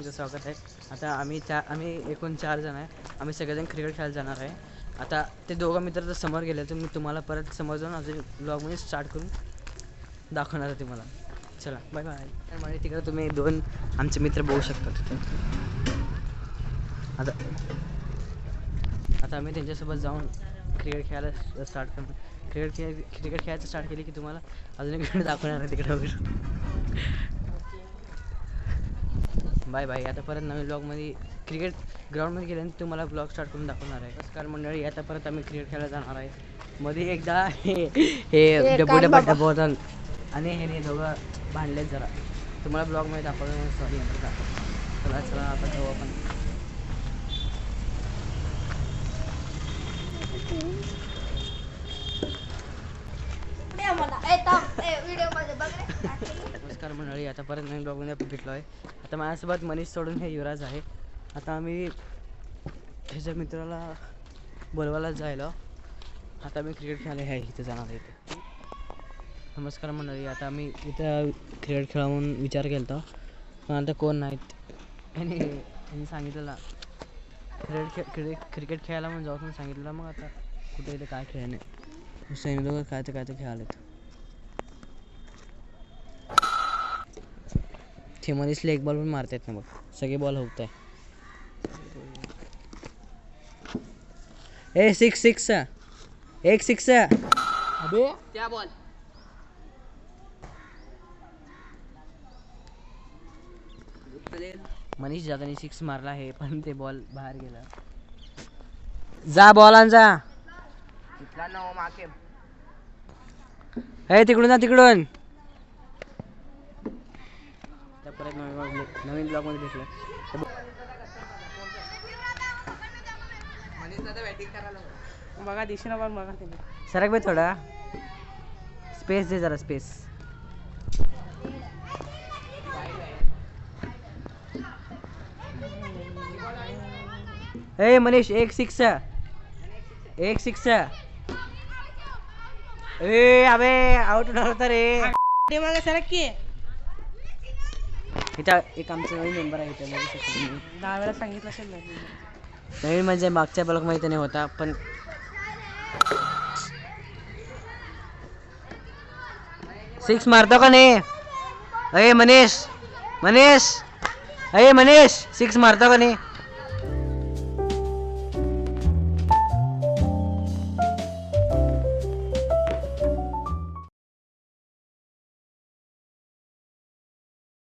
तुमचं स्वागत आहे. आता आम्ही एकूण 4 जण आहे. आम्ही सगळेजण क्रिकेट खेळायला जाणार आहे. आता ते दोघं मित्र तर समोर गेले, तर मी तुम्हाला परत समोर जाऊन अजून ब्लॉगमध्ये स्टार्ट करून दाखवणार आहे तुम्हाला. चला बाय बाय. आणि तिकडे तुम्ही 2 आमचे मित्र बघू शकता तिथं. आता आम्ही त्यांच्यासोबत जाऊन क्रिकेट खेळायला स्टार्ट करणार. क्रिकेट खेळायचं स्टार्ट केली की तुम्हाला अजून एक व्हिडिओ दाखवणार आहे तिकडे वगैरे. Bye bye. आता परत नवीन ब्लॉगमध्ये क्रिकेट ग्राउंडमध्ये गेल्यानंतर तुम्हाला ब्लॉग स्टार्ट करून दाखवणार आहे. नमस्कार मंडळी, आता परत आम्ही क्रिकेट खेळायला जाणार आहे. मध्ये एकदा हे डबा होता आणि हे दोघं भांडलेत जरा. तुम्हाला ब्लॉगमध्ये दाखवलं, सॉरी. चला चला आता जाऊ आपण. नमस्कार मंडळी, आता परत नवीन ब्लॉगमध्ये आपण भेटलो आहे. आता माझ्यासोबत मनीष सोडून हे युवराज आहे. आता आम्ही ह्याच्या मित्राला बोलवायला जायला. आता मी क्रिकेट खेळायला आहे इथे जाणार आहे. इथे नमस्कार मंडळी, आता आम्ही इथं क्रिकेट खेळा म्हणून विचार केला होता, पण आता कोण नाहीत. यांनी सांगितलं क्रिकेट खेळायला म्हणून जाऊ म्हणून सांगितलं. मग आता कुठे इथे काय खेळ नाही, सैनिक दोघं काय ते खेळालेत. ते मनीसला एक बॉल पण मारतायत ना, बघ सगळे बॉल होत आहे. ए 6 एक 6 अबे क्या बॉल. मनीष जातानी 6 मारला आहे, पण ते बॉल बाहेर गेला. जा बॉलांचा हे तिकडून तिकडून. परत नवीन ब्लॉग मध्ये भेटलं. बघा दिशेना पण बघा. सरक बे थोडा स्पेस दे, जरा स्पेस. ए मनीष एक 6 ए अबे आउट होता रे. मागे सरक की. इथं एक आमचा नवीन मेंबर आहे. 10 वेळा सांगितलं असेल. नवीन म्हणजे मागच्या ब्लॉग मध्ये त्याने होता, पण सिक्स मारतो का नाही. अरे मनीष 6 मारतो का नाही.